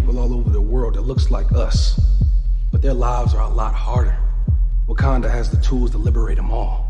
people all over the world that looks like us, but their lives are a lot harder. Wakanda has the tools to liberate them all.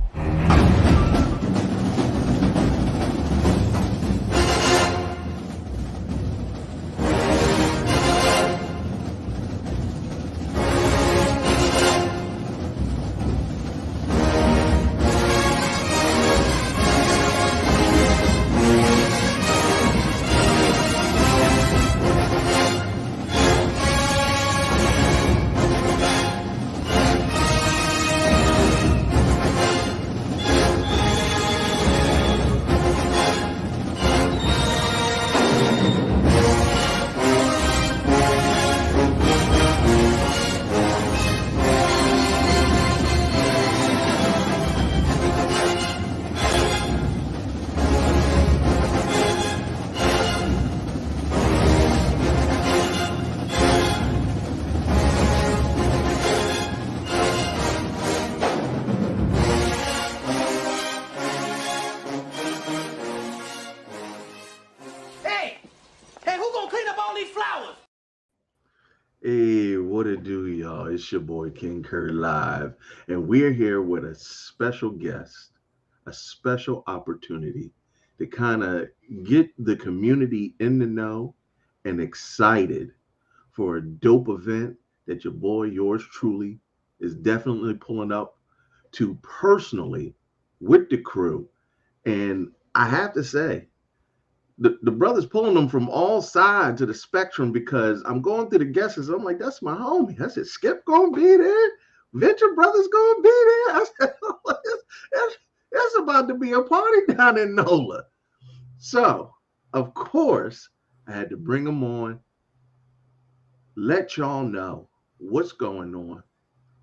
Hey, what it do, y'all? It's your boy King Kurt Live, and we're here with a special guest, a special opportunity to kind of get the community in the know and excited for a dope event that your boy, yours truly, is definitely pulling up to personally with the crew. And I have to say, the brother's pulling them from all sides of the spectrum because I'm going through the guesses. I'm like, that's my homie. I said, Skip gonna be there. Venture Brothers gonna be there. I said, that's about to be a party down in NOLA. So, of course, I had to bring them on, let y'all know what's going on.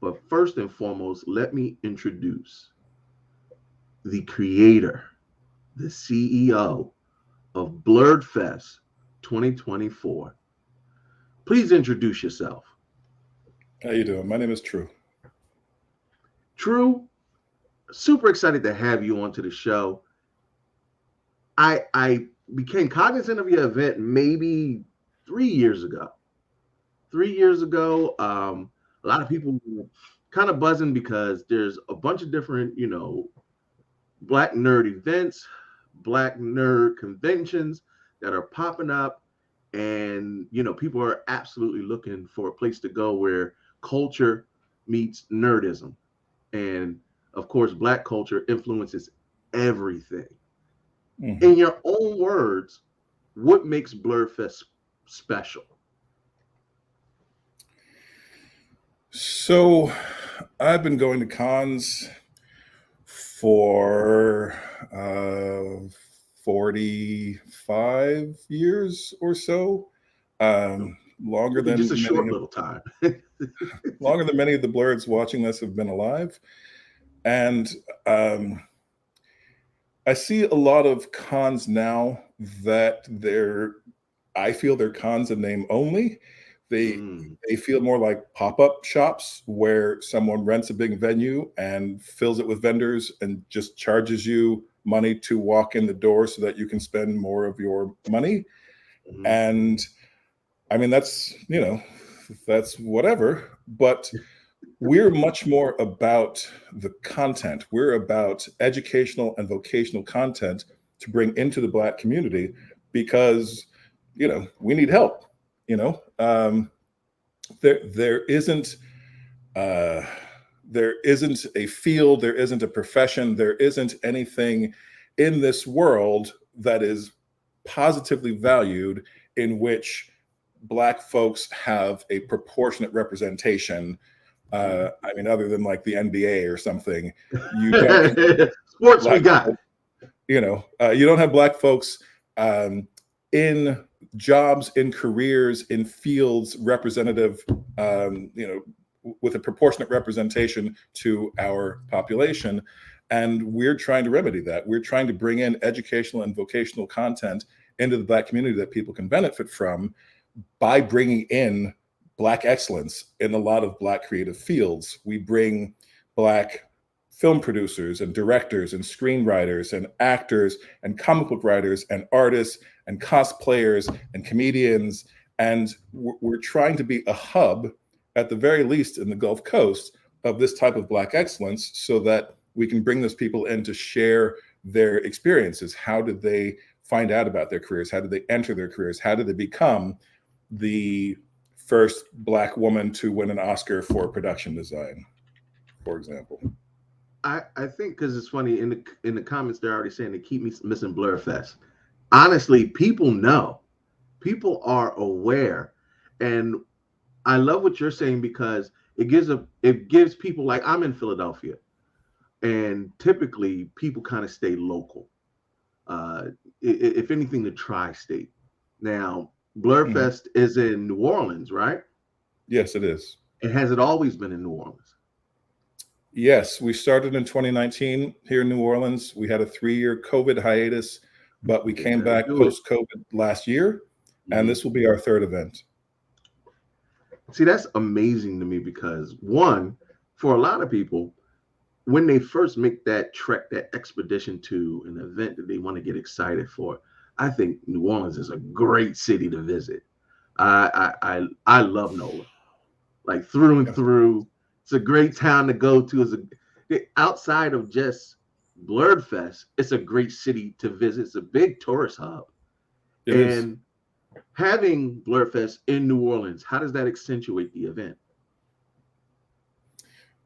But first and foremost, let me introduce the creator, the CEO of BLERDFEST 2024. Please introduce yourself. How you doing? My name is True. True, super excited to have you onto the show. I became cognizant of your event maybe 3 years ago. 3 years ago, a lot of people were kind of buzzing because there's a bunch of different, Black nerd events, Black nerd conventions that are popping up, and people are absolutely looking for a place to go where culture meets nerdism, and of course Black culture influences everything. Mm-hmm. In your own words, what makes BLERDFEST special? So I've been going to cons for 45 years or so, longer than just a short little time. Longer than many of the blurs watching this have been alive. And I see a lot of cons now that I feel they're cons in name only. They feel more like pop-up shops where someone rents a big venue and fills it with vendors and just charges you money to walk in the door so that you can spend more of your money. Mm-hmm. And I mean, that's whatever, but we're much more about the content. We're about educational and vocational content to bring into the Black community because, we need help. There isn't a field, there isn't a profession, there isn't anything in this world that is positively valued in which Black folks have a proportionate representation. Other than like the NBA or something, you don't sports we got. You don't have Black folks in jobs, in careers, in fields representative, with a proportionate representation to our population. And we're trying to remedy that. We're trying to bring in educational and vocational content into the Black community that people can benefit from by bringing in Black excellence in a lot of Black creative fields. We bring Black film producers and directors and screenwriters and actors and comic book writers and artists and cosplayers and comedians And we're trying to be a hub, at the very least in the Gulf Coast, of this type of Black excellence, so that we can bring those people in to share their experiences. How did they find out about their careers? How did they enter their careers? How did they become the first Black woman to win an Oscar for production design, for example? I think, because it's funny, in the comments they're already saying they keep me missing BLERDFEST. Honestly, people know, people are aware, and I love what you're saying, because it gives people, like, I'm in Philadelphia, and typically people kind of stay local. If anything, the tri-state. Now, BLERDFEST is in New Orleans, right? Yes, it is. And has it always been in New Orleans? Yes, we started in 2019 here in New Orleans. We had a 3-year COVID hiatus, but we came back post-COVID last year, and this will be our 3rd event. See, that's amazing to me, because one, for a lot of people, when they first make that trek, that expedition to an event that they want to get excited for, I think New Orleans is a great city to visit. I love NOLA, like, through and through. It's a great town to go to. Outside of just BLERDFEST, it's a great city to visit. It's a big tourist hub. It is. Having BLERDFEST in New Orleans, how does that accentuate the event?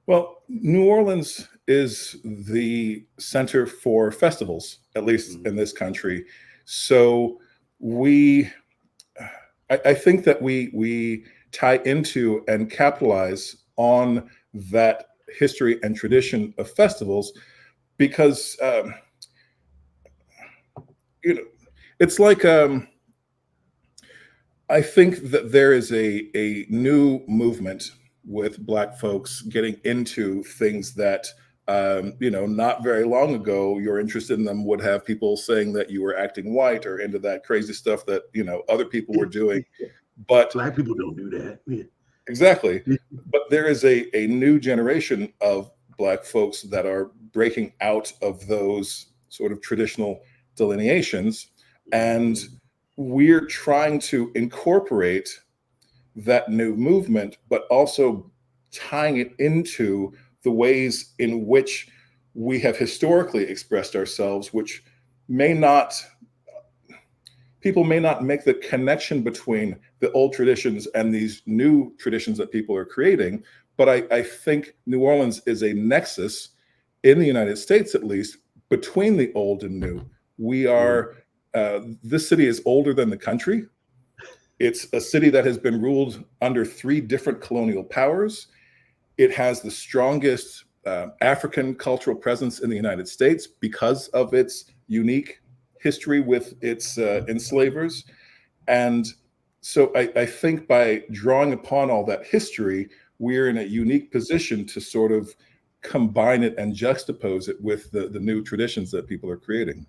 Well, New Orleans is the center for festivals, at least in this country. So I think that we tie into and capitalize on that history and tradition of festivals, because it's like, I think that there is a new movement with Black folks getting into things that, not very long ago, your interest in them would have people saying that you were acting white, or into that crazy stuff that, other people were doing. But Black people don't do that. Yeah. Exactly. But there is a new generation of Black folks that are breaking out of those sort of traditional delineations. And we're trying to incorporate that new movement, but also tying it into the ways in which we have historically expressed ourselves, which people may not make the connection between the old traditions and these new traditions that people are creating. But I think New Orleans is a nexus, in the United States at least, between the old and new. We are, this city is older than the country. It's a city that has been ruled under 3 different colonial powers. It has the strongest African cultural presence in the United States because of its unique history with its enslavers. And so I think by drawing upon all that history, we're in a unique position to sort of combine it and juxtapose it with the new traditions that people are creating.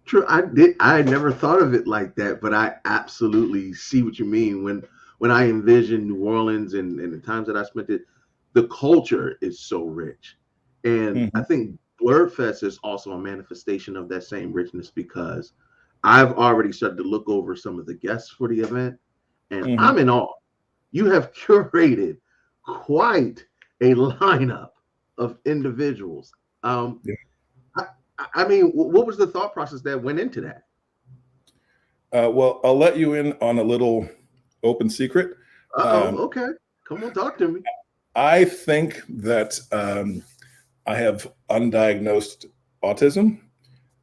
True. I never thought of it like that, but I absolutely see what you mean. When I envision New Orleans and the times that I spent it, the culture is so rich. And I think BLERDFEST is also a manifestation of that same richness, because I've already started to look over some of the guests for the event, and I'm in awe. You have curated quite a lineup of individuals. I mean, what was the thought process that went into that? Well, I'll let you in on a little open secret. Okay. Come on, talk to me. I think that I have undiagnosed autism.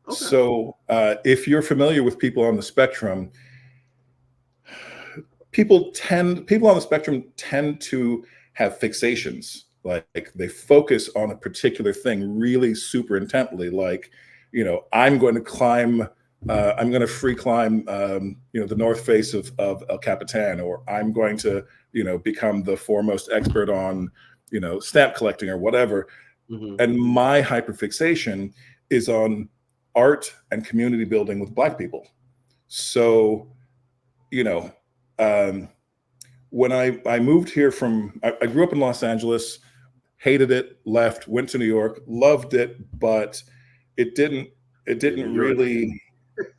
Okay. So if you're familiar with people on the spectrum, people on the spectrum tend to have fixations. Like, they focus on a particular thing really super intently. Like, I'm going to free climb, the north face of El Capitan, or I'm going to, become the foremost expert on, stamp collecting or whatever. And my hyperfixation is on art and community building with Black people. So, when I moved here I grew up in Los Angeles, hated it, left, went to New York, loved it, but it didn't really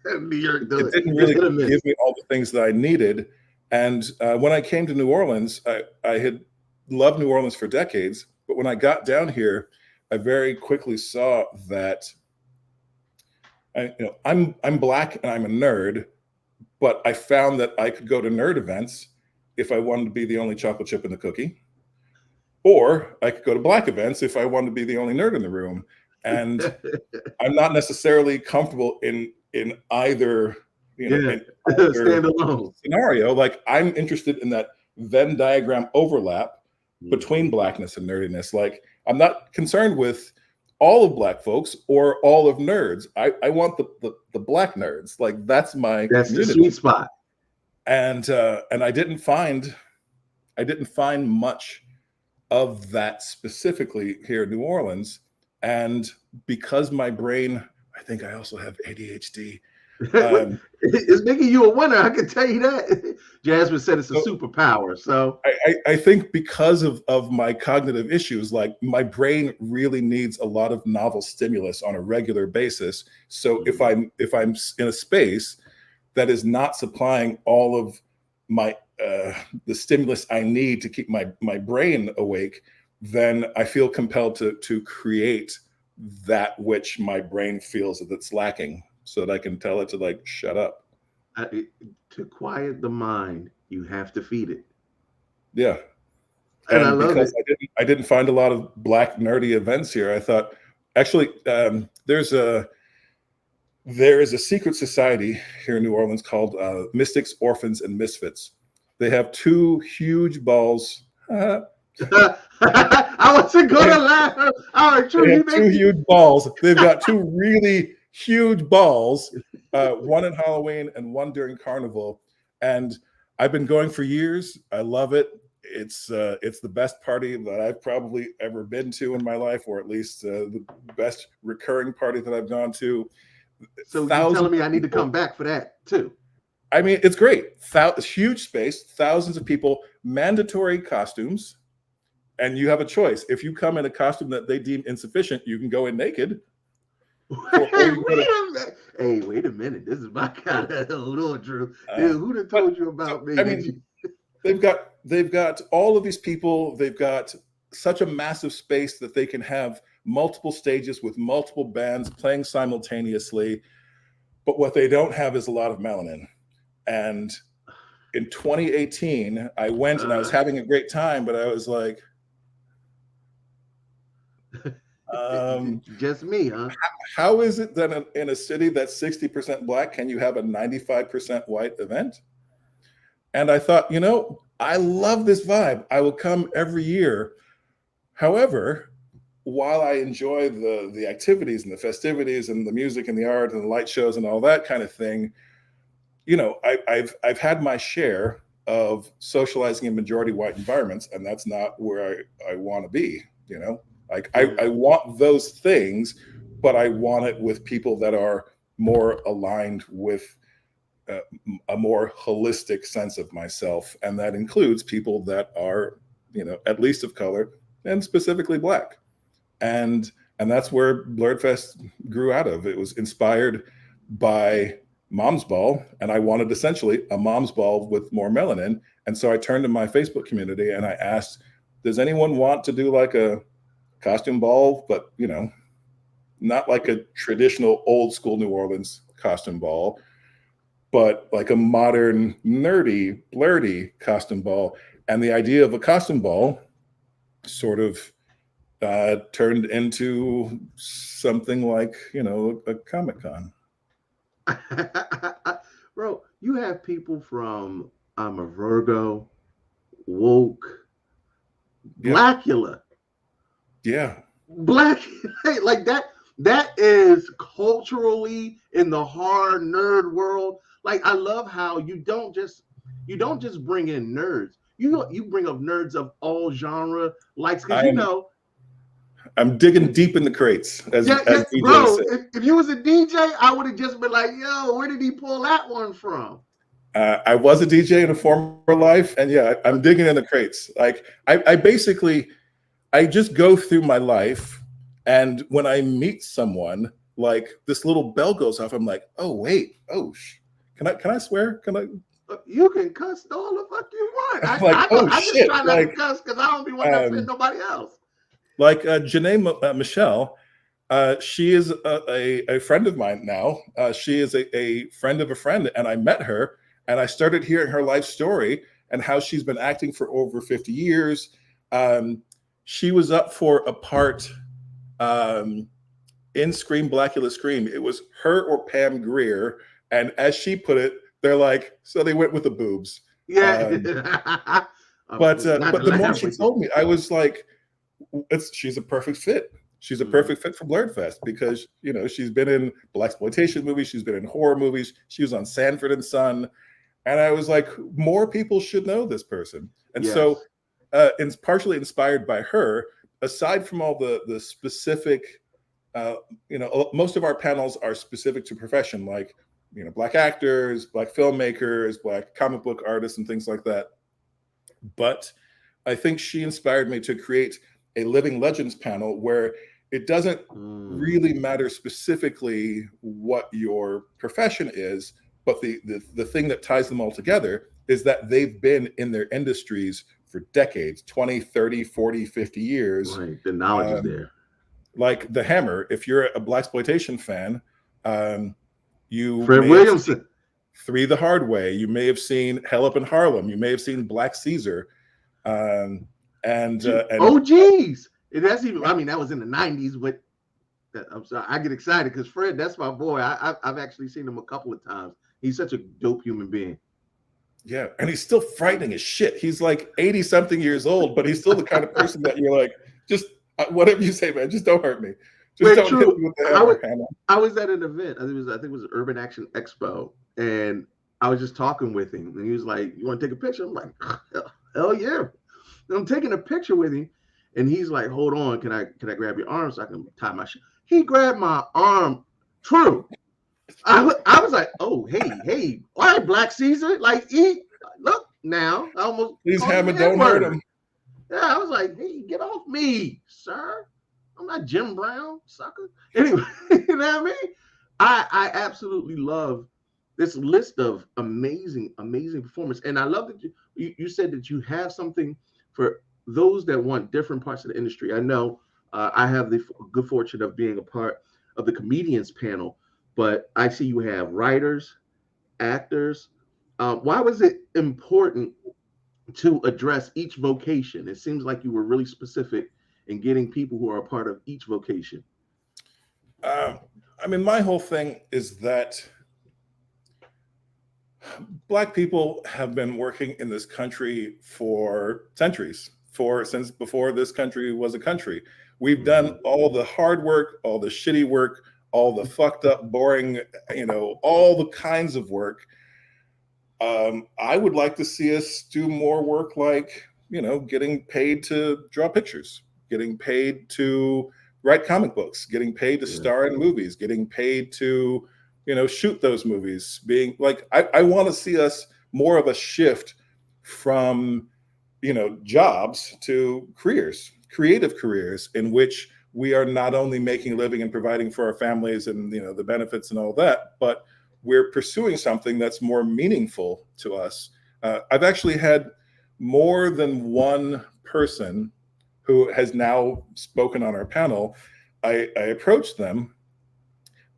give me all the things that I needed And when I came to New Orleans, I had loved New Orleans for decades. But when I got down here, I very quickly saw that I'm Black and I'm a nerd, but I found that I could go to nerd events if I wanted to be the only chocolate chip in the cookie, or I could go to Black events if I wanted to be the only nerd in the room. And I'm not necessarily comfortable in either, in either stand alone scenario. Like, I'm interested in that Venn diagram overlap between Blackness and nerdiness. Like, I'm not concerned with all of Black folks or all of nerds. I want the Black nerds. Like, that's my community. The sweet spot. And I didn't find much of that specifically here in New Orleans. And because my brain, I think I also have ADHD. It's making you a winner, I can tell you that. Jasmine said it's a superpower. So I think because of my cognitive issues, like, my brain really needs a lot of novel stimulus on a regular basis. So if I'm in a space that is not supplying all of my the stimulus I need to keep my brain awake, then I feel compelled to create that which my brain feels that it's lacking, so that I can tell it to, like, shut up. To quiet the mind, you have to feed it. Yeah. And I love it. I didn't find a lot of Black nerdy events here. I thought, actually, there is a secret society here in New Orleans called Mystics, Orphans, and Misfits. They have two huge balls. I wasn't going to laugh. All right, they have two huge balls. They've got two really huge balls, one in Halloween and one during Carnival. And I've been going for years. I love it. It's the best party that I've probably ever been to in my life, or at least the best recurring party that I've gone to. So you're telling me I need to come back for that too? I mean, it's great. Huge space, thousands of people, mandatory costumes, and you have a choice. If you come in a costume that they deem insufficient, you can go in naked. Wait a minute. This is my kind of little Drew. Dude, who'd have told you about me? I mean, they've got all of these people. They've got such a massive space that they can have multiple stages with multiple bands playing simultaneously. But what they don't have is a lot of melanin. And in 2018, I went and I was having a great time, but I was like, just me, huh? How is it that in a city that's 60% Black, can you have a 95% white event? And I thought, I love this vibe. I will come every year. However, while I enjoy the activities and the festivities and the music and the art and the light shows and all that kind of thing, I've had my share of socializing in majority white environments, and that's not where I want to be. Like, I want those things, but I want it with people that are more aligned with a more holistic sense of myself, and that includes people that are, at least of color, and specifically Black. And that's where BLERDFEST grew out of. It was inspired by Mom's Ball, and I wanted essentially a Mom's Ball with more melanin. And so I turned to my Facebook community and I asked, does anyone want to do like a costume ball, but not like a traditional old school New Orleans costume ball, but like a modern, nerdy, blerdy costume ball? And the idea of a costume ball sort of turned into something like, a Comic-Con. Bro, you have people from I'm a Virgo, woke, Blackula. Yeah. Black, like that is culturally in the hard nerd world. Like, I love how you don't just bring in nerds. You bring up nerds of all genre likes, because I'm digging deep in the crates, as bro. said. If you was a DJ, I would have just been like, "Yo, where did he pull that one from?" I was a DJ in a former life, and yeah, I'm digging in the crates. Like, I basically just go through my life, and when I meet someone, like, this little bell goes off. I'm like, oh wait, can I swear? Can I? you can cuss all the fuck you want. I just try not to cuss because I don't be wanting to offend nobody else. Like Janae Michelle, she is a friend of mine now. She is a friend of a friend, and I met her, and I started hearing her life story and how she's been acting for over 50 years. She was up for a part in Scream, Blackula Scream. It was her or Pam Grier, and as she put it, they're like, so they went with the boobs. Yeah. But the more she told me, I was like, she's a perfect fit. She's a perfect fit for BLERDFEST because, you know, she's been in blaxploitation movies, she's been in horror movies, she was on Sanford and Son, and I was like, more people should know this person. And so, it's partially inspired by her. Aside from all the specific, you know, most of our panels are specific to profession, like, you know, Black actors, Black filmmakers, Black comic book artists, and things like that. But I think she inspired me to create a Living Legends panel where it doesn't really matter specifically what your profession is, but the thing that ties them all together is that they've been in their industries for decades, 20, 30, 40, 50 years. Right. The knowledge is there. Like The Hammer, if you're a blaxploitation fan, you Fred Williamson, Three the Hard Way, you may have seen Hell Up in Harlem, you may have seen Black Caesar, and OGs. And that's even, I mean, that was in the 90s, but I'm sorry, I get excited because Fred, that's my boy. I've actually seen him a couple of times. He's such a dope human being. Yeah, and he's still frightening as shit. He's like 80 something years old, but he's still the kind of person that you're like, just whatever you say, man, just don't hurt me. Just don't hit me with the hammer. I was at an event. I think it was an Urban Action Expo, and I was just talking with him, and he was like, "You want to take a picture?" I'm like, "Hell yeah!" And I'm taking a picture with him, and he's like, "Hold on, can I grab your arm so I can tie my shit?" He grabbed my arm. True. I was like, "Oh, hey, all right, Black Caesar, like, look now." I almost please hammer, don't hurt him. Yeah, I was like, "Hey, get off me, sir. I'm not Jim Brown, sucker." Anyway, you know what I mean? I absolutely love this list of amazing performers, and I love that you said that you have something for those that want different parts of the industry. I know I have the good fortune of being a part of the comedians panel, but I see you have writers, actors. Why was it important to address each vocation? It seems like you were really specific in getting people who are a part of each vocation. I mean, my whole thing is that Black people have been working in this country for centuries, since before this country was a country. We've done all the hard work, all the shitty work, all the fucked up, boring, you know, all the kinds of work. I would like to see us do more work like, you know, getting paid to draw pictures, getting paid to write comic books, getting paid to star in movies, getting paid to, you know, shoot those movies. Being like, I want to see us more of a shift from, you know, jobs to careers, creative careers in which we are not only making a living and providing for our families and, you know, the benefits and all that, but we're pursuing something that's more meaningful to us. I've actually had more than one person who has now spoken on our panel. I approached them,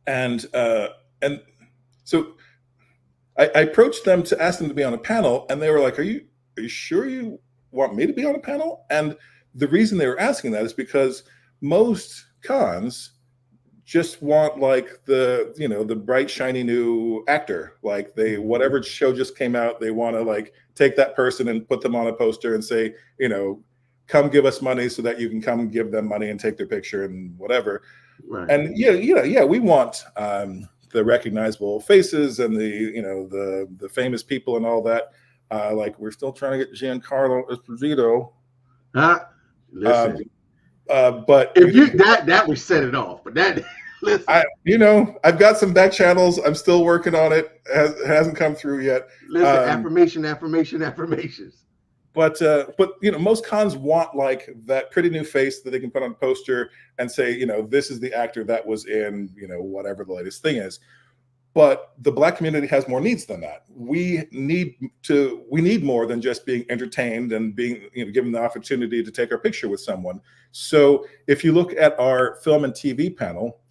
and so I approached them to ask them to be on a panel, and they were like, "Are you sure you want me to be on a panel?" And the reason they were asking that is because most cons just want like the, you know, the bright shiny new actor, like whatever show just came out, they want to like take that person and put them on a poster and say, you know, come give us money so that you can come give them money and take their picture and whatever. Right. And yeah, we want the recognizable faces and the, you know, the famous people and all that. Like we're still trying to get Giancarlo Esposito. Listen. But if you that we set it off, but that listen, you know, I've got some back channels. I'm still working on it. It hasn't come through yet. Listen, affirmations. But you know, most cons want like that pretty new face that they can put on a poster and say, you know, this is the actor that was in, you know, whatever the latest thing is. but the Black community has more needs than that. We need more than just being entertained and being, given the opportunity to take our picture with someone. So if you look at our film and TV panel,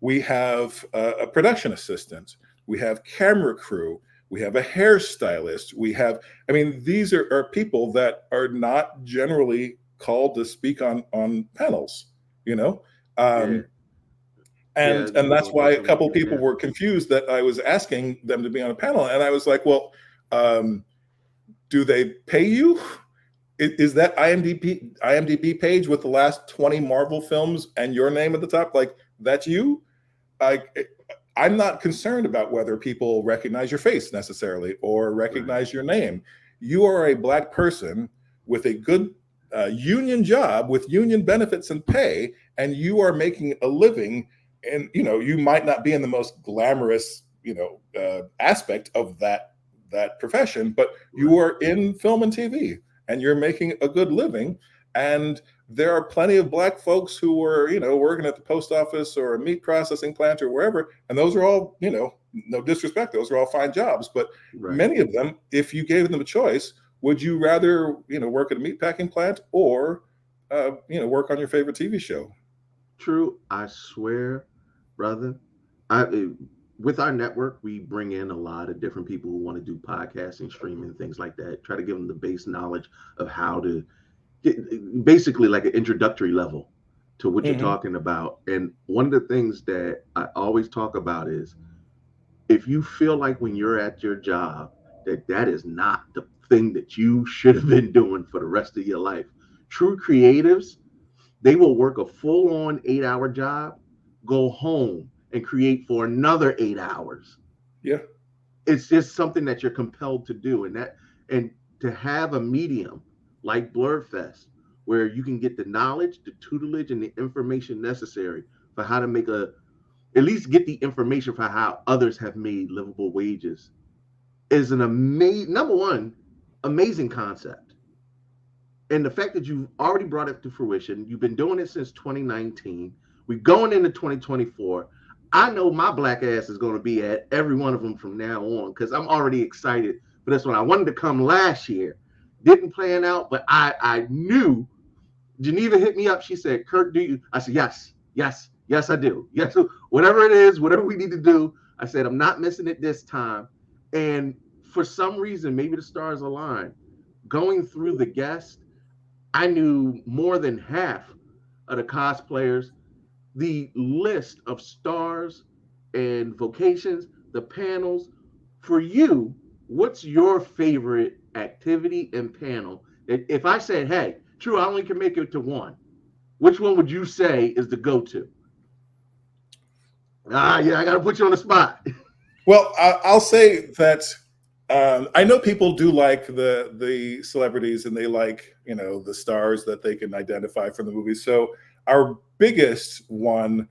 we have a production assistant, we have camera crew, we have a hairstylist, we have, these are people that are not generally called to speak on panels, Yeah. And Yeah, that's why a couple of people yeah. were confused that I was asking them to be on a panel. And I was like, well, do they pay you? Is that IMDb page with the last 20 Marvel films and your name at the top? Like, that's you? I'm not concerned about whether people recognize your face necessarily or recognize your name. You are a Black person with a good union job with union benefits and pay, and you are making a living. And you might not be in the most glamorous aspect of that profession, but you are in film and TV and you're making a good living. And there are plenty of Black folks who are working at the post office or a meat processing plant or wherever, and those are all no disrespect, those are all fine jobs, but many of them, if you gave them a choice, would you rather work at a meat packing plant or work on your favorite TV show? True. I swear, brother, with our network, we bring in a lot of different people who want to do podcasting, streaming, things like that. Try to give them the base knowledge of how to get basically like an introductory level to what you're talking about. And one of the things that I always talk about is if you feel like when you're at your job that is not the thing that you should have been doing for the rest of your life, true creatives, they will work a full-on 8-hour job, go home and create for another 8 hours. Yeah. It's just something that you're compelled to do. And to have a medium like BLERDFEST, where you can get the knowledge, the tutelage, and the information necessary for how to make at least get the information for how others have made livable wages, is an amazing concept. And the fact that you've already brought it to fruition, you've been doing it since 2019, we're going into 2024. I know my Black ass is going to be at every one of them from now on because I'm already excited for this one. I wanted to come last year, didn't plan out, but I knew. Geneva hit me up. She said, "Kurt, do you?" I said, yes, I do. Yes, whatever it is, whatever we need to do. I said, I'm not missing it this time. And for some reason, maybe the stars aligned. Going through the guests, I knew more than half of the cosplayers. The list of stars and vocations, the panels. For you, what's your favorite activity and panel? If I said, hey, True, I only can make it to one, which one would you say is the go-to? Yeah, I got to put you on the spot. Well, I'll say that I know people do like the celebrities and they like, the stars that they can identify from the movies. So our biggest one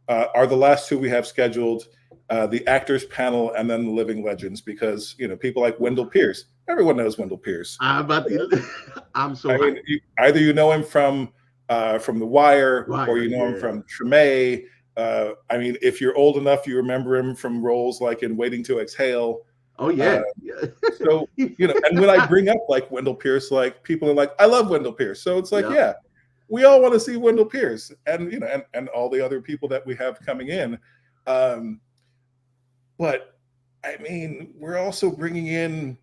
are the last two we have scheduled, the actors panel and then the living legends, because, people like Wendell Pierce. Everyone knows Wendell Pierce. I'm so either you know him from The Wire or you know him from Treme. If you're old enough, you remember him from roles like in Waiting to Exhale. Oh yeah. So and when I bring up like Wendell Pierce, like people are like, I love Wendell Pierce. So it's like, yeah, we all want to see Wendell Pierce, and and all the other people that we have coming in. But we're also bringing in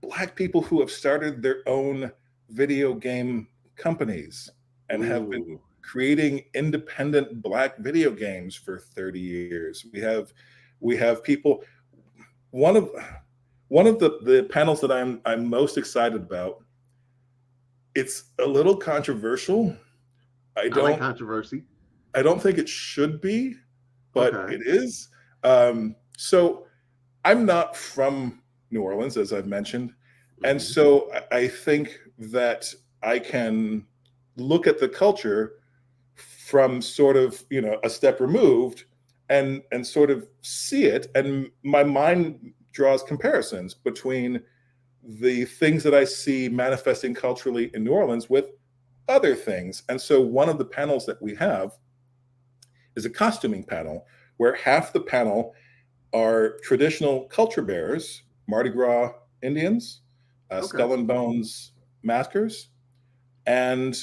Black people who have started their own video game companies and have been creating independent Black video games for 30 years. We have people. One of the panels that I'm most excited about. It's a little controversial. I like controversy. I don't think it should be, but it is. So I'm not from New Orleans, as I've mentioned. And so I think that I can look at the culture from sort of, a step removed and sort of see it. And my mind draws comparisons between the things that I see manifesting culturally in New Orleans with other things. And so one of the panels that we have is a costuming panel where half the panel are traditional culture bearers, Mardi Gras Indians, Skull and Bones maskers, and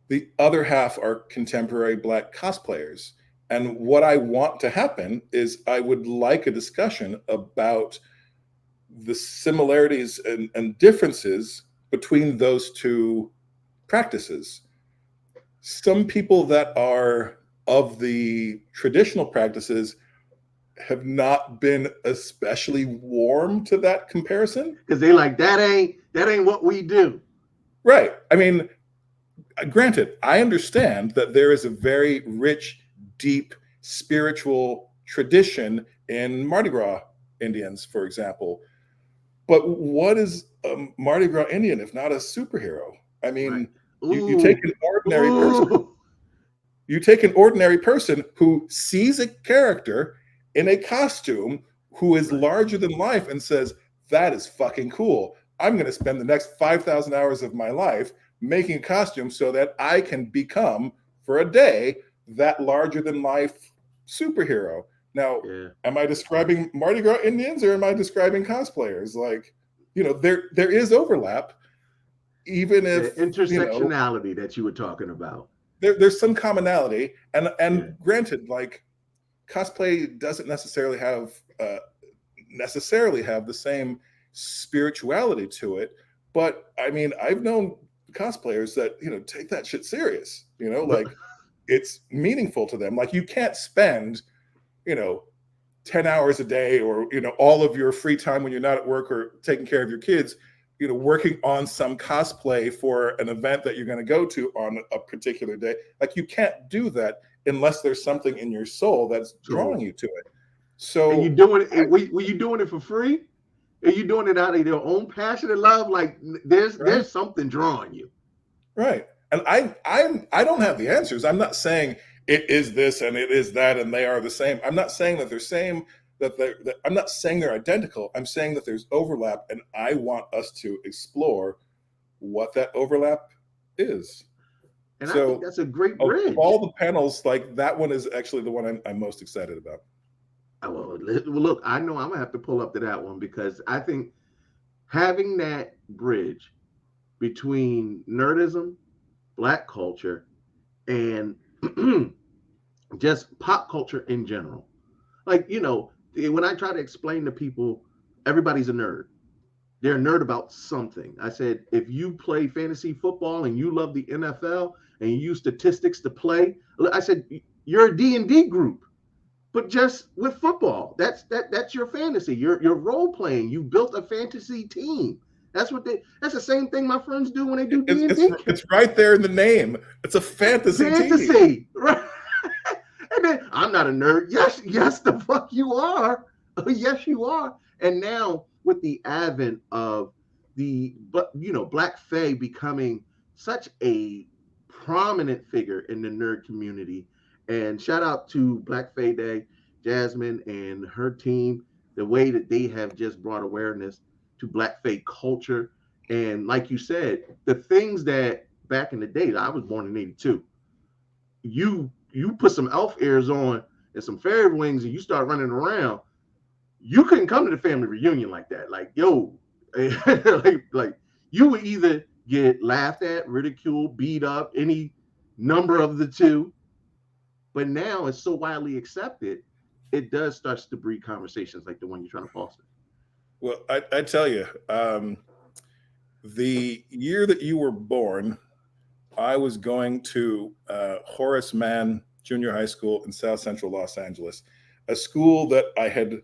the other half are contemporary Black cosplayers. And what I want to happen is I would like a discussion about the similarities and differences between those two practices. Some people that are of the traditional practices have not been especially warm to that comparison, because they like that ain't what we do. Right. I mean, granted, I understand that there is a very rich, deep spiritual tradition in Mardi Gras Indians, for example. But what is a Mardi Gras Indian if not a superhero? I mean, you take an ordinary person. You take an ordinary person who sees a character in a costume who is larger than life and says, that is fucking cool. I'm going to spend the next 5,000 hours of my life making a costume so that I can become, for a day, that larger than life superhero. Now, am I describing Mardi Gras Indians or am I describing cosplayers? Like, you know, there is overlap, even if the intersectionality that you were talking about. There's some commonality, and granted, like, cosplay doesn't necessarily have the same spirituality to it. But I mean, I've known cosplayers that, you know, take that shit serious, you know, like it's meaningful to them. Like, you can't spend, you know, 10 hours a day or, you know, all of your free time when you're not at work or taking care of your kids, you know, working on some cosplay for an event that you're going to go to on a particular day. Like, you can't do that unless there's something in your soul that's drawing you to it. So, and you doing it? Were you doing it for free? Are you doing it out of your own passion and love? Like, there's something drawing you, right? And I don't have the answers. I'm not saying it is this and it is that and they are the same. I'm not saying that they're same. I'm not saying they're identical. I'm saying that there's overlap, and I want us to explore what that overlap is. And so, I think that's a great bridge. Of all the panels, like, that one is actually the one I'm most excited about. Well, look, I know I'm gonna have to pull up to that one, because I think having that bridge between nerdism, Black culture, and just pop culture in general. Like, you know, when I try to explain to people, everybody's a nerd. They're a nerd about something. I said, if you play fantasy football and you love the NFL and you use statistics to play, I said, you're a D&D group, but just with football. That's your fantasy. You're role playing. You built a fantasy team. That's the same thing my friends do when they do D&D. It's right there in the name. It's a fantasy team. Right? And then, I'm not a nerd. Yes, the fuck you are. Yes, you are. And now, with the advent of Black Fae becoming such a prominent figure in the nerd community, and shout out to Black Fae Day, Jasmine and her team, the way that they have just brought awareness to Black Fae culture. And like you said, the things that back in the day, I was born in '82, you put some elf ears on and some fairy wings and you start running around, you couldn't come to the family reunion like that. Like, yo, like you would either get laughed at, ridiculed, beat up, any number of the two. But now it's so widely accepted, it does starts to breed conversations like the one you're trying to foster. Well, I tell you, the year that you were born, I was going to Horace Mann Junior High School in South Central Los Angeles, a school that I had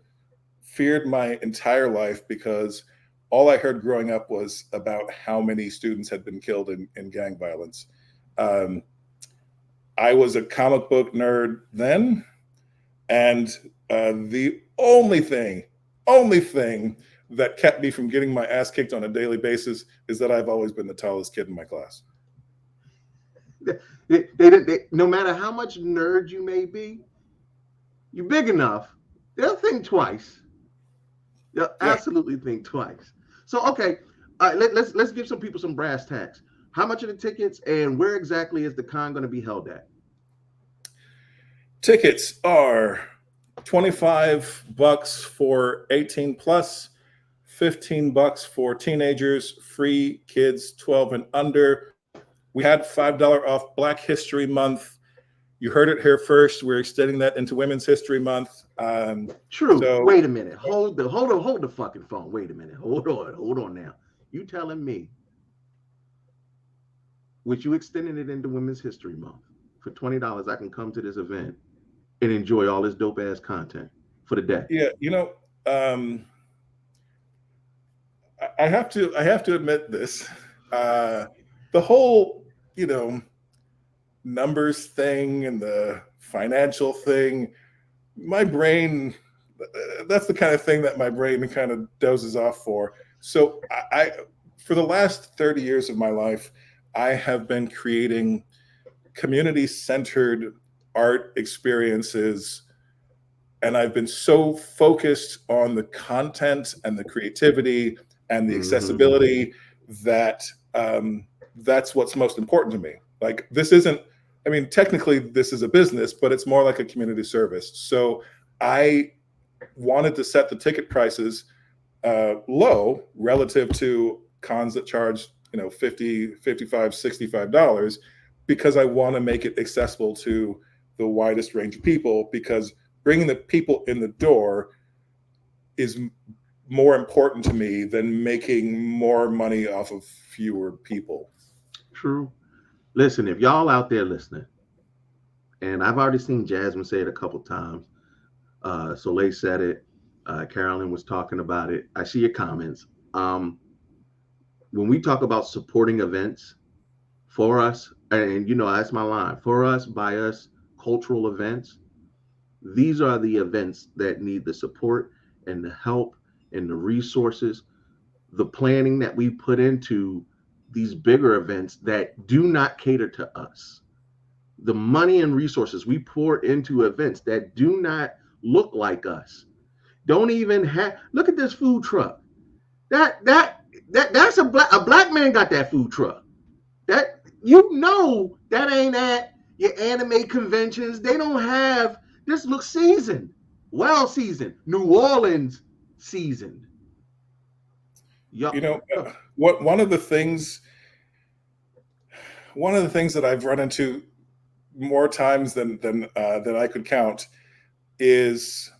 feared my entire life because all I heard growing up was about how many students had been killed in gang violence. I was a comic book nerd then, and the only thing that kept me from getting my ass kicked on a daily basis is that I've always been the tallest kid in my class. They, no matter how much nerd you may be, you're big enough, they'll think twice. They'll absolutely think twice. So, okay, let's give some people some brass tacks. How much are the tickets, and where exactly is the con going to be held at? Tickets are $25 for 18 plus, $15 for teenagers, free kids 12 and under. We had $5 off Black History Month. You heard it here first. We're extending that into Women's History Month. True. So, wait a minute. Hold the fucking phone. Wait a minute. Hold on now. You telling me, with you extending it into Women's History Month, for $20, I can come to this event and enjoy all this dope ass content for the day? Yeah, I have to admit this. The whole, numbers thing and the financial thing, my brain, that's the kind of thing that my brain kind of dozes off for. So I for the last 30 years of my life, I have been creating community-centered art experiences, and I've been so focused on the content and the creativity and the accessibility that that's what's most important to me. Like, this isn't, I mean, technically this is a business, but it's more like a community service. So I wanted to set the ticket prices low relative to cons that charge, $50, $55, $65, because I want to make it accessible to the widest range of people, because bringing the people in the door is more important to me than making more money off of fewer people. True. Listen, if y'all out there listening, and I've already seen Jasmine say it a couple times, Soleil said it, Carolyn was talking about it. I see your comments. When we talk about supporting events for us, and that's my line, for us, by us, cultural events, these are the events that need the support and the help and the resources, the planning that we put into these bigger events that do not cater to us. The money and resources we pour into events that do not look like us. Don't even have, look at this food truck. That's a black man got that food truck. That that ain't at your anime conventions. They don't have, this looks seasoned, well seasoned, New Orleans seasoned. One of the things that I've run into more times than I could count is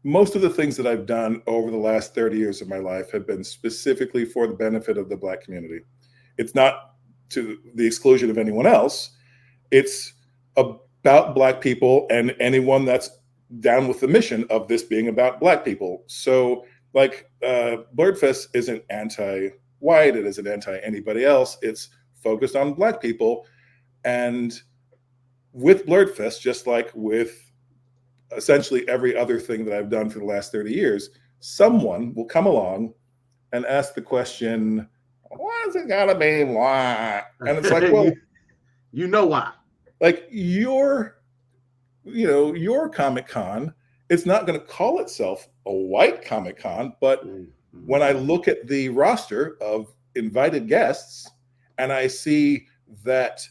most of the things that I've done over the last 30 years of my life have been specifically for the benefit of the Black community. It's not to the exclusion of anyone else. It's about Black people and anyone that's down with the mission of this being about Black people. So, like, BLERDFEST isn't anti-white, it isn't anti-anybody else. It's focused on Black people. And with BLERDFEST, just like with essentially every other thing that I've done for the last 30 years, someone will come along and ask the question, why is it gotta be white? And it's like, well, you know why? Like, your Comic-Con, it's not going to call itself a white Comic-Con, but when I look at the roster of invited guests and I see that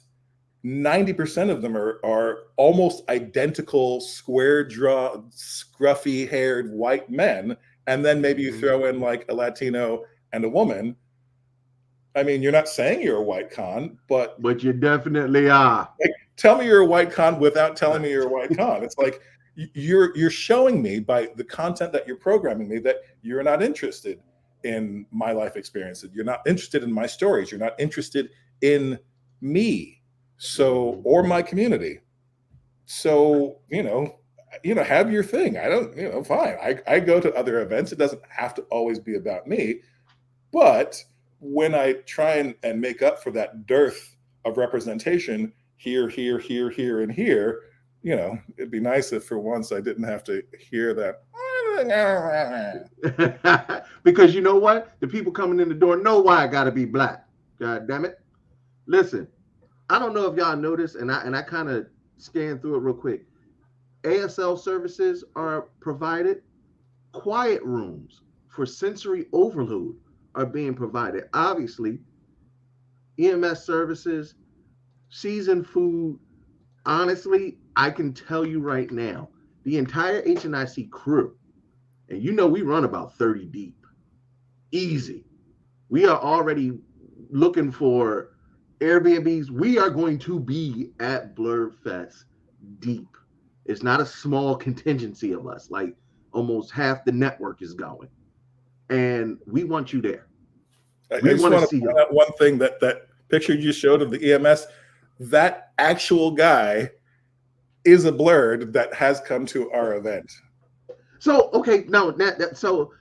90% of them are almost identical, square jaw, scruffy haired white men, and then maybe you throw in like a Latino and a woman. I mean, you're not saying you're a white con, but you definitely are. Like, tell me you're a white con without telling me you're a white con. It's like you're showing me by the content that you're programming me that you're not interested in my life experiences. You're not interested in my stories. You're not interested in me, or my community. So, have your thing. I don't, fine. I go to other events. It doesn't have to always be about me. But when I try and make up for that dearth of representation here, and here, it'd be nice if for once I didn't have to hear that. Because you know what? The people coming in the door know why I gotta be Black. God damn it. Listen, I don't know if y'all noticed, and I kind of scanned through it real quick. ASL services are provided. Quiet rooms for sensory overload are being provided. Obviously, EMS services, seasoned food. Honestly, I can tell you right now, the entire HNIC crew, and you know we run about 30 deep, easy. We are already looking for Airbnbs. We are going to be at BLERDFEST deep. It's not a small contingency of us. Like almost half the network is going, and we want you there. We want to see point out one thing, that picture you just showed of the EMS. That actual guy is a blurred that has come to our event. So okay, no, so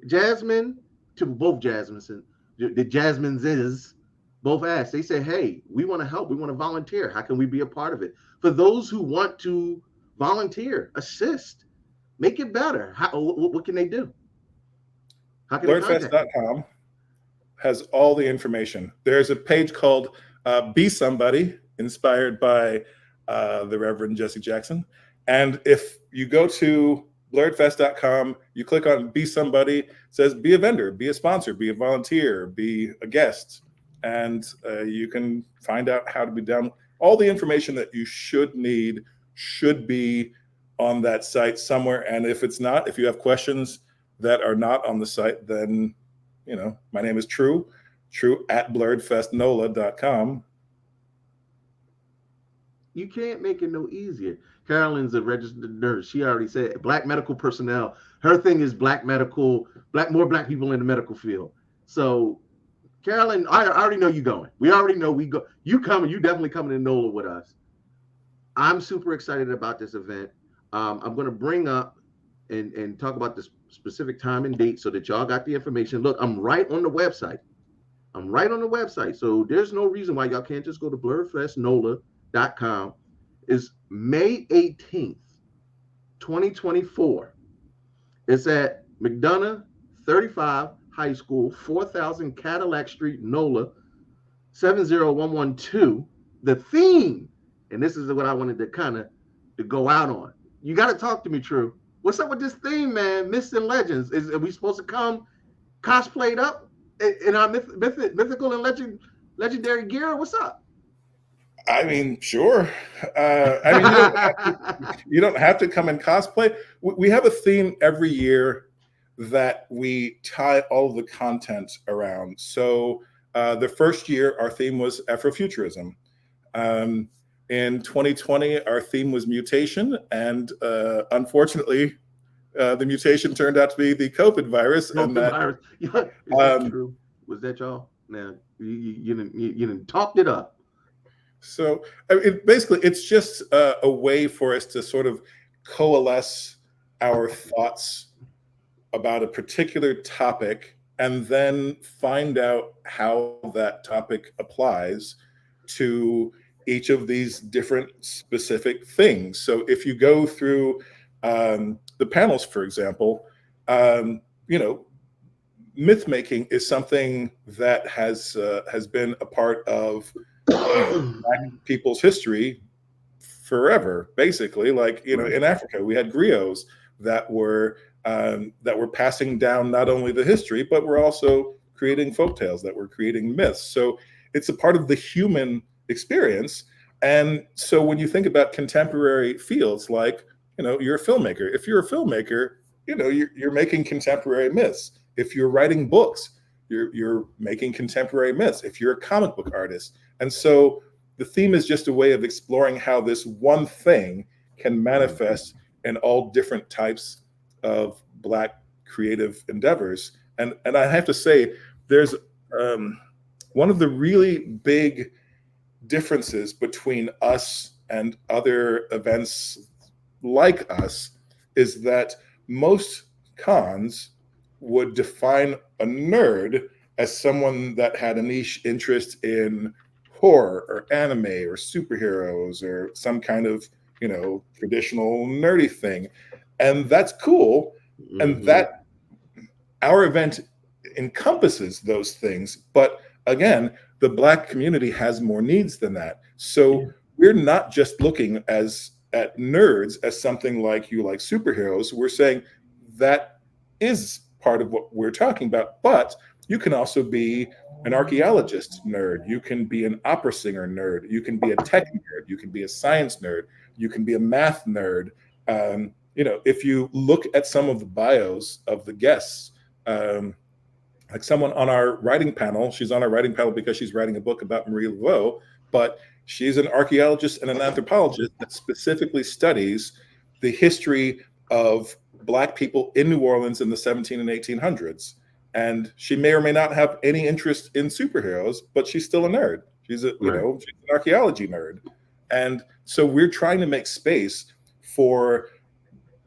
Jasmine, to both Jasmines, the Jasmines is both asked. They say, hey, we want to help. We want to volunteer. How can we be a part of it? For those who want to volunteer, assist, make it better. What can they do? How can BLERDFEST.com has all the information. There's a page called Be Somebody, inspired by the Reverend Jesse Jackson. And if you go to BLERDFEST.com, you click on Be Somebody, it says be a vendor, be a sponsor, be a volunteer, be a guest. And you can find out how to be done. All the information that you should need should be on that site somewhere. And if it's not, if you have questions that are not on the site, then, you know, my name is True at BLERDFESTNOLA.com. You can't make it no easier. Carolyn's a registered nurse. She already said Black medical personnel. Her thing is Black medical, more Black people in the medical field. So Carolyn, I already know you going. We already know we go. You coming, you definitely coming to NOLA with us. I'm super excited about this event. I'm going to bring up and talk about the specific time and date so that y'all got the information. Look, I'm right on the website. So there's no reason why y'all can't just go to BLERDFESTNOLA.com. Is May 18th, 2024. It's at McDonough 35 High School, 4000 Cadillac Street, NOLA, 70112. The theme, and this is what I wanted to kind of to go out on. You got to talk to me, True. What's up with this theme, man? Myths and legends. Are we supposed to come cosplayed up in our mythical and legendary gear? What's up? I mean, sure. I mean, you don't have to come in cosplay. We have a theme every year that we tie all of the content around. So the first year, our theme was Afrofuturism. In 2020, our theme was mutation. And unfortunately, the mutation turned out to be the COVID virus. Virus. True? Was that y'all? Now, you done talked it up. So basically, it's just a way for us to sort of coalesce our thoughts about a particular topic and then find out how that topic applies to each of these different specific things. So if you go through the panels, for example, you know, myth making is something that has been a part of Black people's history forever, basically. Like, you know, in Africa, we had griots that were passing down not only the history, but were also creating folktales, that were creating myths. So it's a part of the human experience. And so when you think about contemporary fields, like, you know, you're a filmmaker. If you're a filmmaker, you know, you're making contemporary myths. If you're writing books, you're making contemporary myths. If you're a comic book artist. And so the theme is just a way of exploring how this one thing can manifest in all different types of Black creative endeavors. And I have to say, there's one of the really big differences between us and other events like us is that most cons would define a nerd as someone that had a niche interest in horror or anime or superheroes or some kind of, you know, traditional nerdy thing. And that's cool. And that our event encompasses those things. But again, the Black community has more needs than that. So we're not just looking at nerds as something like you like superheroes. We're saying that is part of what we're talking about, but you can also be an archaeologist nerd. You can be an opera singer nerd. You can be a tech nerd. You can be a science nerd. You can be a math nerd. you know, if you look at some of the bios of the guests, like someone on our writing panel, she's on our writing panel because she's writing a book about Marie Laveau, but she's an archaeologist and an anthropologist that specifically studies the history of Black people in New Orleans in the 17 and 1800s. And she may or may not have any interest in superheroes, but she's still a nerd. She's a, you know, she's an archaeology nerd. And so we're trying to make space for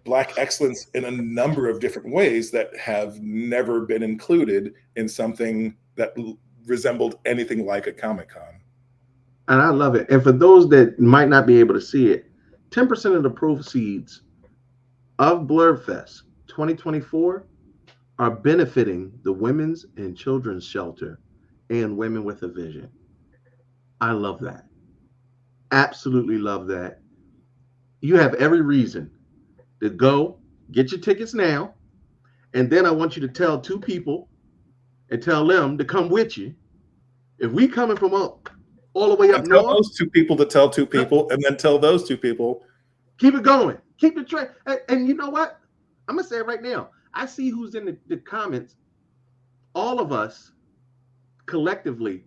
Black excellence in a number of different ways that have never been included in something that resembled anything like a Comic-Con. And I love it. And for those that might not be able to see it, 10% of the proceeds of BLERDFEST 2024 are benefiting the Women's and Children's Shelter and Women with a Vision. I love that. Absolutely love that. You have every reason to go get your tickets now. And then I want you to tell 2 people and tell them to come with you. If we coming from all the way up north, tell those 2 people to tell 2 people, and then tell those 2 people. Keep it going. Keep the train. And you know what? I'm going to say it right now. I see who's in the comments. All of us collectively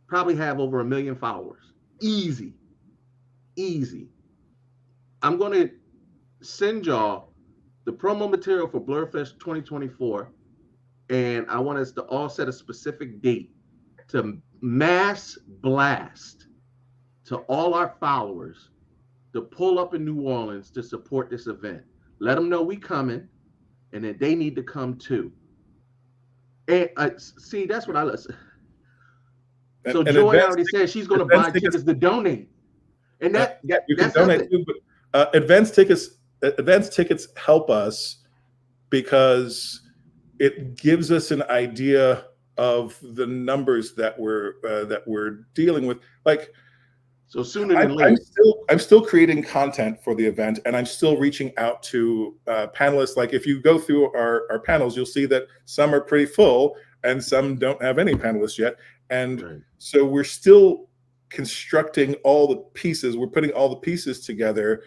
probably have over 1 million followers. Easy. Easy. I'm going to send y'all the promo material for BLERDFEST 2024. And I want us to all set a specific date to mass blast to all our followers to pull up in New Orleans to support this event. Let them know we coming, and that they need to come too. And see, that's what I listen. So Joy already said she's going to buy tickets to donate, and that you can donate too. But advance tickets help us because it gives us an idea of the numbers that we're dealing with. Like, so sooner than later, I'm still creating content for the event, and I'm still reaching out to panelists. Like, if you go through our panels, you'll see that some are pretty full and some don't have any panelists yet. And so we're still constructing all the pieces. We're putting all the pieces together.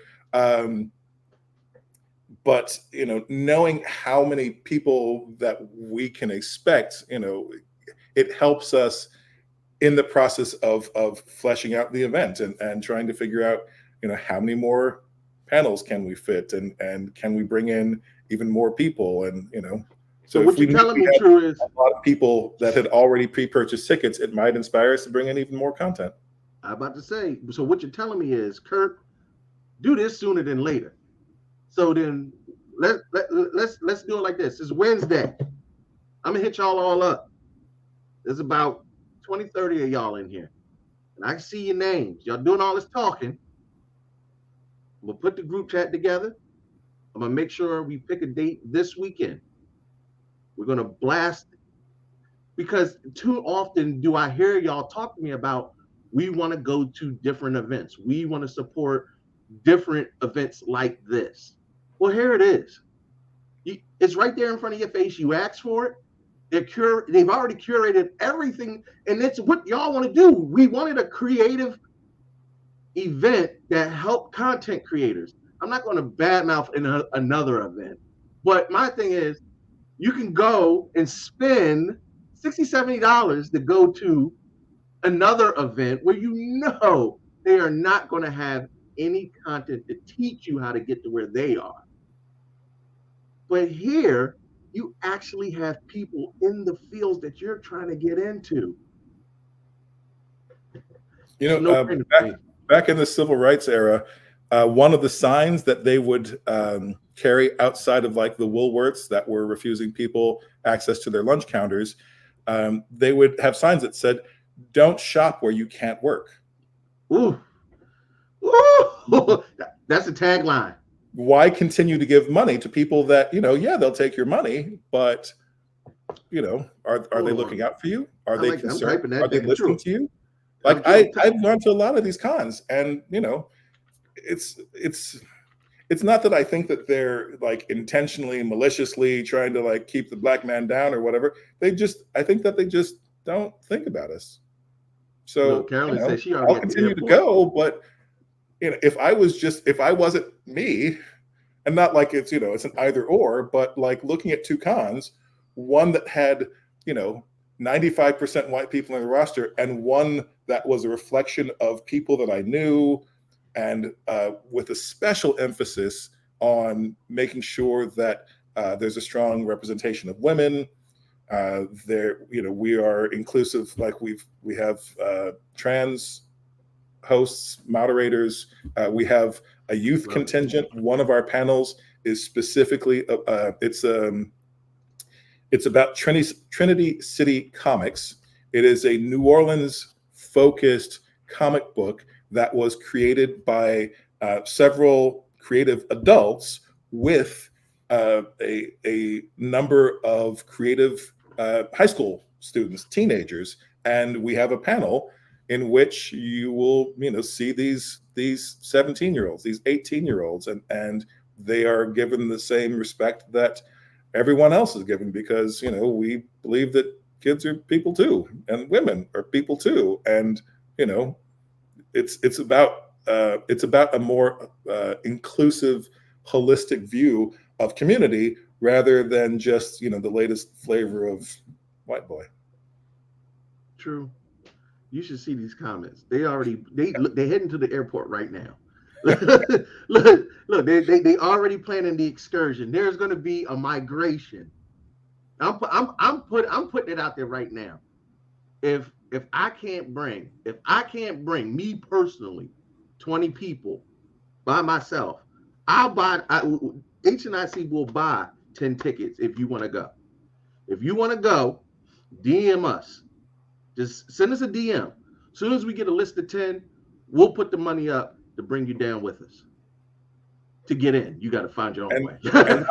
But, you know, knowing how many people that we can expect, you know, it helps us in the process of fleshing out the event and trying to figure out, you know, how many more panels can we fit, and can we bring in even more people, and, you know. So what you're telling me, True, is a lot of people that had already pre-purchased tickets, it might inspire us to bring in even more content. I'm about to say, so what you're telling me is, Kurt, do this sooner than later. So then let's do it like this. It's Wednesday. I'm gonna hit y'all all up. There's about 20, 30 of y'all in here. And I can see your names. Y'all doing all this talking. I'm gonna put the group chat together. I'm gonna make sure we pick a date this weekend. We're gonna blast it. Because too often do I hear y'all talk to me about, we want to go to different events. We want to support different events like this. Well, here it is. It's right there in front of your face. You asked for it. They've already curated everything, and it's what y'all want to do. We wanted a creative event that helped content creators. I'm not going to badmouth another event, but my thing is, you can go and spend $60, $70 to go to another event where you know they are not going to have any content to teach you how to get to where they are. But here, you actually have people in the fields that you're trying to get into. You know, back in the civil rights era, one of the signs that they would carry outside of, like, the Woolworths that were refusing people access to their lunch counters, they would have signs that said, "Don't shop where you can't work." Ooh. Ooh. That's a tagline. Why continue to give money to people that, you know, yeah, they'll take your money, but, you know, are they looking out for you? Are they concerned? Are they listening to you? Like, I've gone to a lot of these cons, and, you know, it's not that I think that they're, like, intentionally, maliciously trying to, like, keep the Black man down or whatever. I think that they just don't think about us. So, Carolyn says I'll continue to go, but, you know, if I wasn't me, and not like it's, you know, it's an either or, but like looking at two cons, one that had, you know, 95% white people in the roster, and one that was a reflection of people that I knew, and with a special emphasis on making sure that there's a strong representation of women. There, you know, we are inclusive. Like we have trans hosts, moderators. We have a youth contingent. One of our panels is specifically it's about Trinity City Comics. It is a New Orleans focused comic book that was created by several creative adults with a number of creative high school students, teenagers, and we have a panel in which you will, you know, see these 17-year-olds, these 18-year-olds, and they are given the same respect that everyone else is given, because, you know, we believe that kids are people too, and women are people too, and, you know, it's about a more inclusive, holistic view of community rather than just, you know, the latest flavor of white boy. True. You should see these comments. They heading to the airport right now. look, they already planning the excursion. There's going to be a migration. I'm putting it out there right now. If I can't bring me personally 20 people by myself, HNIC will buy 10 tickets if you want to go. If you want to go, DM us. Just send us a DM. As soon as we get a list of 10, we'll put the money up to bring you down with us. To get in, you got to find your own way. And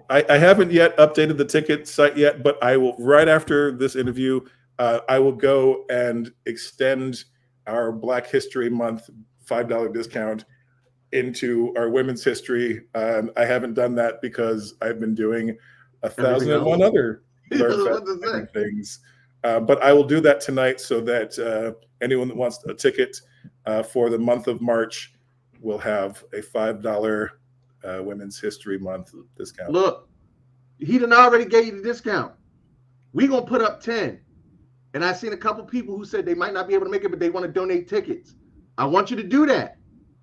I haven't yet updated the ticket site yet, but I will, right after this interview, I will go and extend our Black History Month $5 discount into our Women's History. I haven't done that because I've been doing 1,001 other BLERDFEST things. But I will do that tonight so that anyone that wants a ticket for the month of March will have a $5 Women's History Month discount. Look, he done already gave you the discount. We're going to put up 10. And I've seen a couple people who said they might not be able to make it, but they want to donate tickets. I want you to do that.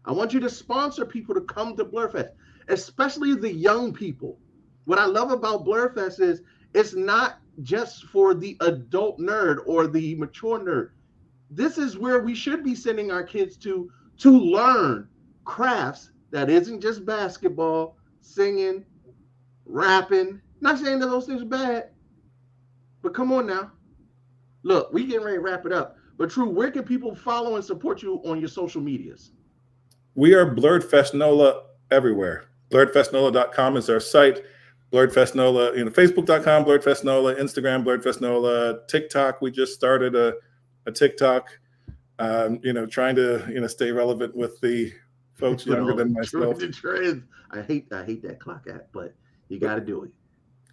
I want you to sponsor people to come to BLERDFEST, especially the young people. What I love about BLERDFEST is it's not just for the adult nerd or the mature nerd. This is where we should be sending our kids to learn crafts that isn't just basketball, singing, rapping. Not saying that those things are bad, but come on now. Look, we getting ready to wrap it up. But True, where can people follow and support you on your social medias? We are BLERDFEST NOLA everywhere. BLERDFESTNOLA.com is our site. BLERDFEST NOLA, you know, Facebook.com, BLERDFEST NOLA, Instagram, BLERDFEST NOLA, TikTok. We just started a TikTok, you know, trying to, you know, stay relevant with the folks younger than myself. I hate that clock app, but you got to do it.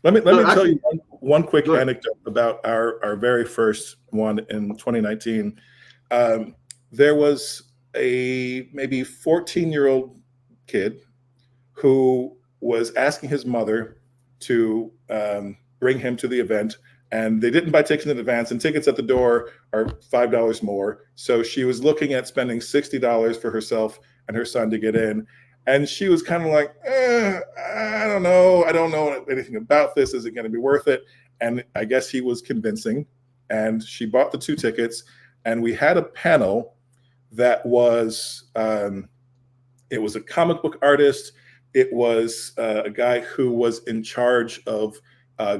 Let me tell you one quick anecdote about our very first one in 2019. There was a maybe 14-year-old kid who was asking his mother to bring him to the event, and they didn't buy tickets in advance, and tickets at the door are $5 more. So she was looking at spending $60 for herself and her son to get in. And she was kind of like, I don't know. I don't know anything about this. Is it going to be worth it? And I guess he was convincing. And she bought the 2 tickets. And we had a panel that was, it was a comic book artist. It was a guy who was in charge of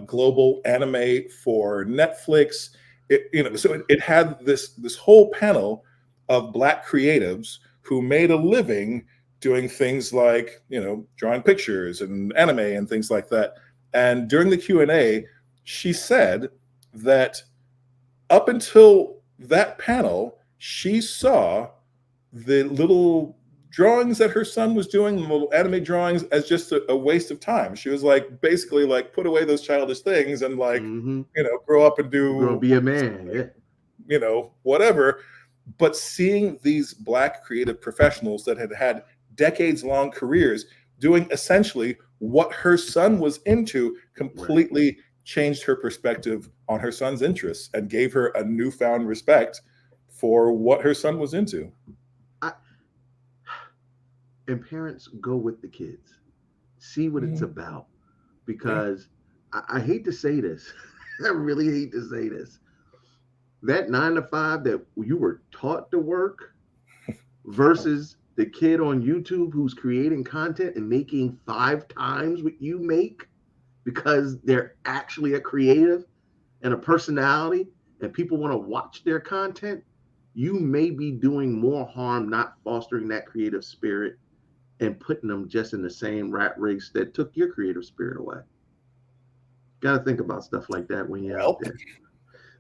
global anime for Netflix. So it had this whole panel of Black creatives who made a living doing things like, you know, drawing pictures and anime and things like that. And during the Q&A, she said that up until that panel, she saw the little drawings that her son was doing, the little anime drawings, as just a waste of time. She was like, basically like, put away those childish things and like, you know, grow up and be a man, yeah, you know, whatever. But seeing these Black creative professionals that had decades-long careers doing essentially what her son was into, completely changed her perspective on her son's interests and gave her a newfound respect for what her son was into. And parents, go with the kids, see what it's about, because I hate to say this, I really hate to say this, that 9 to 5 that you were taught to work versus the kid on YouTube who's creating content and making 5 times what you make because they're actually a creative and a personality and people want to watch their content, you may be doing more harm not fostering that creative spirit and putting them just in the same rat race that took your creative spirit away. Got to think about stuff like that when you're out there.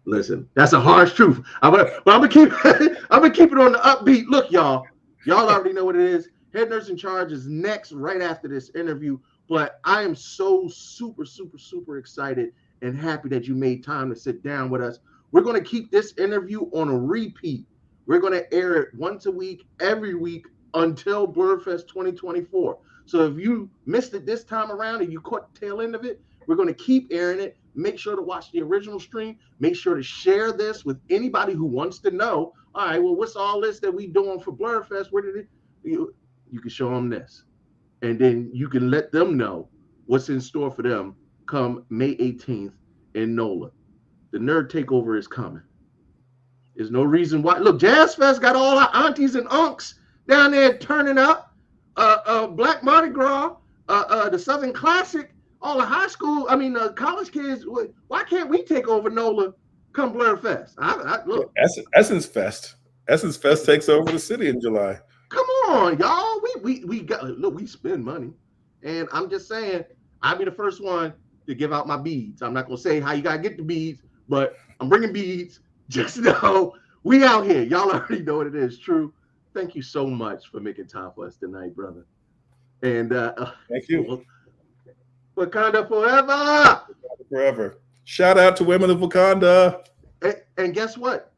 Listen, that's a harsh truth. I'm gonna keep it on the upbeat. Look, y'all already know what it is. Head Nurse in Charge is next, right after this interview. But I am so super excited and happy that you made time to sit down with us. We're going to keep this interview on a repeat. We're going to air it once a week, every week until BLERDFEST 2024. So if you missed it this time around and you caught the tail end of it, we're going to keep airing it. Make sure to watch the original stream. Make sure to share this with anybody who wants to know, all right, well, what's all this that we doing for BLERDFEST? Where did it? You can show them this. And then you can let them know what's in store for them come May 18th in NOLA. The Nerd Takeover is coming. There's no reason why. Look, Jazz Fest got all our aunties and unks down there turning up. Black Mardi Gras, the Southern Classic, all the high school, college kids. Why can't we take over NOLA come BLERDFEST? Look. Essence Fest. Essence Fest takes over the city in July. Come on, y'all. We got, look, we spend money. And I'm just saying, I'll be the first one to give out my beads. I'm not going to say how you got to get the beads, but I'm bringing beads. Just know we out here. Y'all already know what it is. True. Thank you so much for making time for us tonight, brother. And thank you. Wakanda forever. Forever. Shout out to women of Wakanda. And guess what?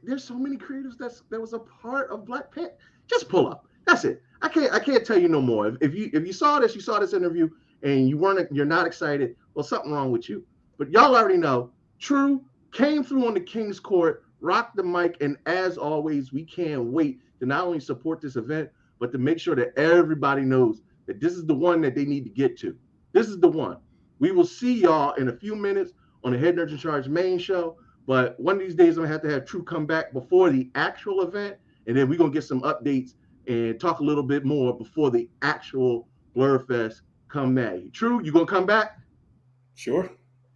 There's so many creators that was a part of Black Panther. Just pull up. That's it. I can't tell you no more. If you saw this interview and you're not excited, well, something wrong with you. But y'all already know, True came through on the King's Court, rocked the mic, and as always, we can't wait to not only support this event, but to make sure that everybody knows that this is the one that they need to get to. This is the one. We will see y'all in a few minutes on the Head Nurse in Charge main show. But one of these days, I'm going to have True come back before the actual event, and then we're going to get some updates and talk a little bit more before the actual BLERDFEST come May. True, you going to come back? Sure.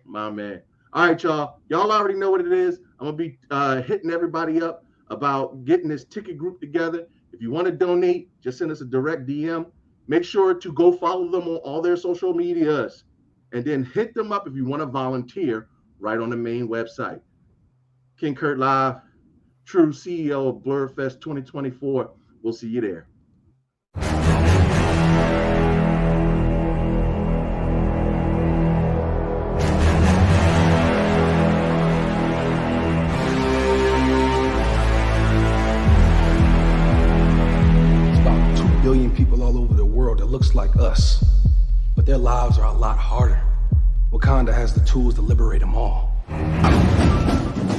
My man. All right, y'all. Y'all already know what it is. I'm going to be hitting everybody up about getting this ticket group together. If you want to donate, just send us a direct DM. Make sure to go follow them on all their social medias, and then hit them up if you want to volunteer right on the main website. King Kurt Live, True CEO of BLERDFEST 2024. We'll see you there. It's about 2 billion people all over the world that looks like us, but their lives are a lot harder. Wakanda has the tools to liberate them all.